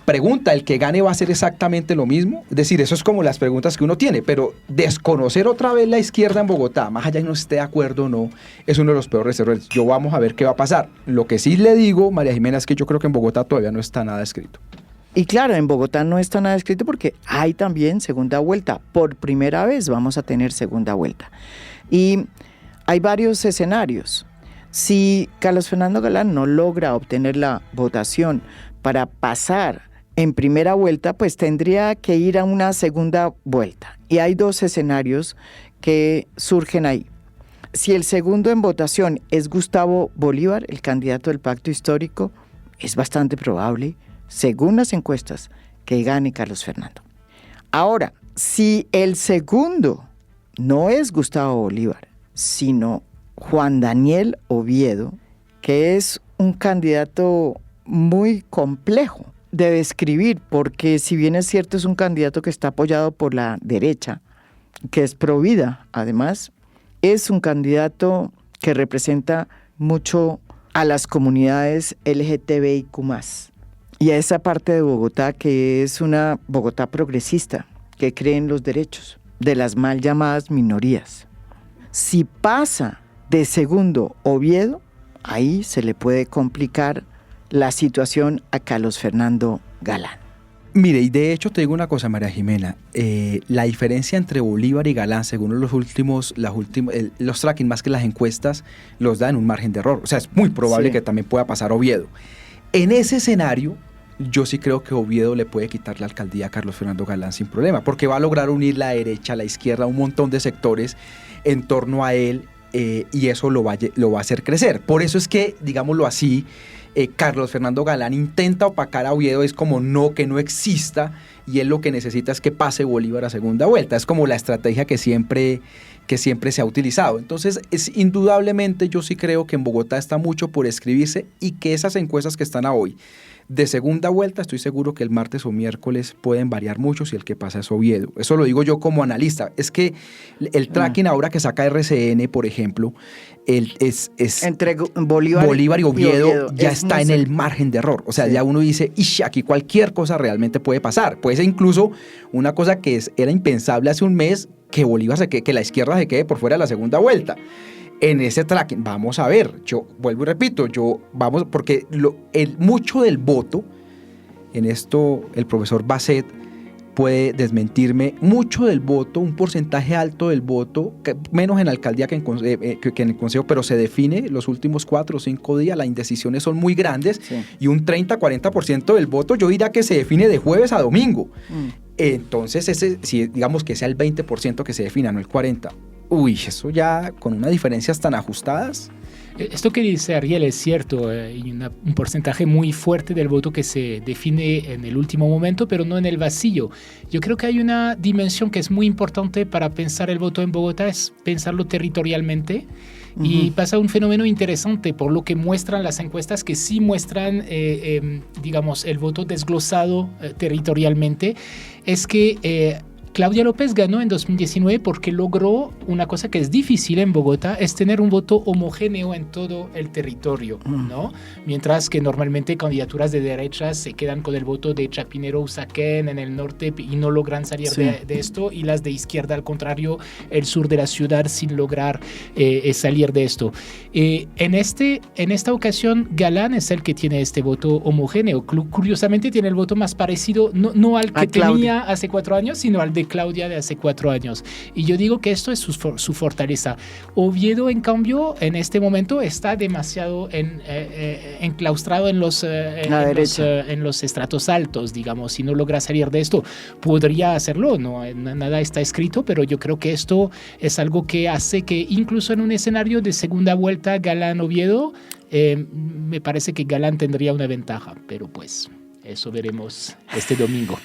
[SPEAKER 3] Pregunta, ¿el que gane va a hacer exactamente lo mismo? Es decir, eso es como las preguntas que uno tiene, pero desconocer otra vez la izquierda en Bogotá, más allá de no esté de acuerdo o no, es uno de los peores errores. Vamos a ver qué va a pasar. Lo que sí le digo, María Jimena, es que yo creo que en Bogotá todavía no está nada escrito.
[SPEAKER 1] Y claro, en Bogotá no está nada escrito porque hay también segunda vuelta. Por primera vez vamos a tener segunda vuelta. Y hay varios escenarios. Si Carlos Fernando Galán no logra obtener la votación para pasar en primera vuelta, pues tendría que ir a una segunda vuelta. Y hay 2 escenarios que surgen ahí. Si el segundo en votación es Gustavo Bolívar, el candidato del Pacto Histórico, es bastante probable, según las encuestas, que gane Carlos Fernando. Ahora, si el segundo no es Gustavo Bolívar, sino Juan Daniel Oviedo, que es un candidato muy complejo de describir, porque si bien es cierto es un candidato que está apoyado por la derecha, que es pro vida, además, es un candidato que representa mucho a las comunidades LGTBIQ+, y a esa parte de Bogotá que es una Bogotá progresista, que cree en los derechos de las mal llamadas minorías. Si pasa de segundo Oviedo, ahí se le puede complicar la situación a Carlos Fernando Galán.
[SPEAKER 3] Mire, y de hecho te digo una cosa, María Jimena, la diferencia entre Bolívar y Galán, según los tracking más que las encuestas, los da en un margen de error. O sea, es muy probable que también pueda pasar Oviedo. En ese escenario, yo sí creo que Oviedo le puede quitar la alcaldía a Carlos Fernando Galán sin problema, porque va a lograr unir la derecha, la izquierda, un montón de sectores en torno a él, y eso lo va a hacer crecer. Por eso es que, digámoslo así, Carlos Fernando Galán intenta opacar a Oviedo, es como que no exista, y él lo que necesita es que pase Bolívar a segunda vuelta. Es como la estrategia que siempre se ha utilizado. Entonces, indudablemente yo sí creo que en Bogotá está mucho por escribirse, y que esas encuestas que están a hoy de segunda vuelta, estoy seguro que el martes o miércoles pueden variar mucho si el que pasa es Oviedo. Eso lo digo yo como analista. Es que el tracking ahora que saca RCN, por ejemplo,
[SPEAKER 1] entre Bolívar
[SPEAKER 3] y Oviedo ya está en el margen de error. O sea, ya uno dice, aquí cualquier cosa realmente puede pasar. Puede ser incluso una cosa que era impensable hace un mes, que que la izquierda se quede por fuera de la segunda vuelta. En ese tracking, vamos a ver, yo vuelvo y repito, porque mucho del voto, en esto el profesor Basset puede desmentirme, mucho del voto, un porcentaje alto del voto, menos en alcaldía que en el consejo, pero se define los últimos 4 o 5 días, las indecisiones son muy grandes, y un 30-40% del voto yo diría que se define de jueves a domingo. Entonces, digamos que sea el 20% que se defina, no el 40%. Eso ya con unas diferencias tan ajustadas.
[SPEAKER 2] Esto que dice Ariel es cierto, hay un porcentaje muy fuerte del voto que se define en el último momento, pero no en el vacío. Yo creo que hay una dimensión que es muy importante para pensar el voto en Bogotá, es pensarlo territorialmente. Y pasa un fenómeno interesante por lo que muestran las encuestas, que sí muestran, digamos, el voto desglosado territorialmente, es que Claudia López ganó en 2019 porque logró una cosa que es difícil en Bogotá, es tener un voto homogéneo en todo el territorio, ¿no? Mientras que normalmente candidaturas de derechas se quedan con el voto de Chapinero, Usaquén en el norte y no logran salir de esto, y las de izquierda, al contrario, el sur de la ciudad sin lograr salir de esto. En esta ocasión, Galán es el que tiene este voto homogéneo. Curiosamente tiene el voto más parecido, no al que tenía hace 4 años, sino al de Claudia de hace 4 años. Y yo digo que esto es su fortaleza. Oviedo, en cambio, en este momento está demasiado enclaustrado en los estratos altos, digamos. Si no logra salir de esto, podría hacerlo, no, nada está escrito, pero yo creo que esto es algo que hace que incluso en un escenario de segunda vuelta Galán-Oviedo, me parece que Galán tendría una ventaja, pero pues eso veremos este domingo.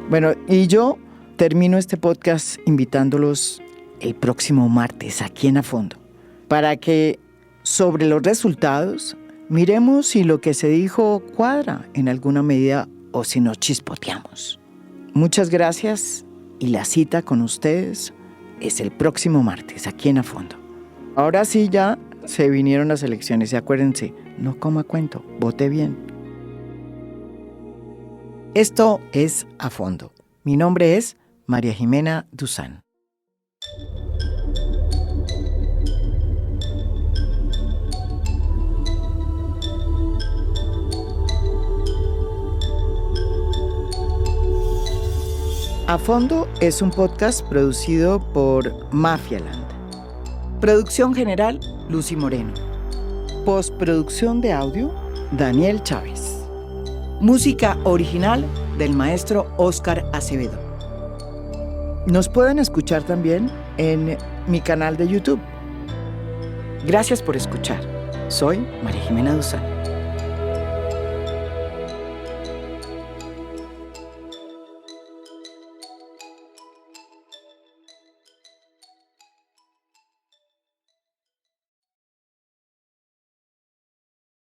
[SPEAKER 1] Bueno, y yo termino este podcast invitándolos el próximo martes aquí en A Fondo, para que sobre los resultados miremos si lo que se dijo cuadra en alguna medida o si nos chispoteamos. Muchas gracias, y la cita con ustedes es el próximo martes aquí en A Fondo. Ahora sí ya se vinieron las elecciones, y acuérdense, no coma cuento, vote bien. Esto es A Fondo. Mi nombre es María Jimena Duzán. A Fondo es un podcast producido por Mafialand. Producción general, Lucy Moreno. Postproducción de audio, Daniel Chávez. Música original del maestro Óscar Acevedo. Nos pueden escuchar también en mi canal de YouTube. Gracias por escuchar. Soy María Jimena Duzán.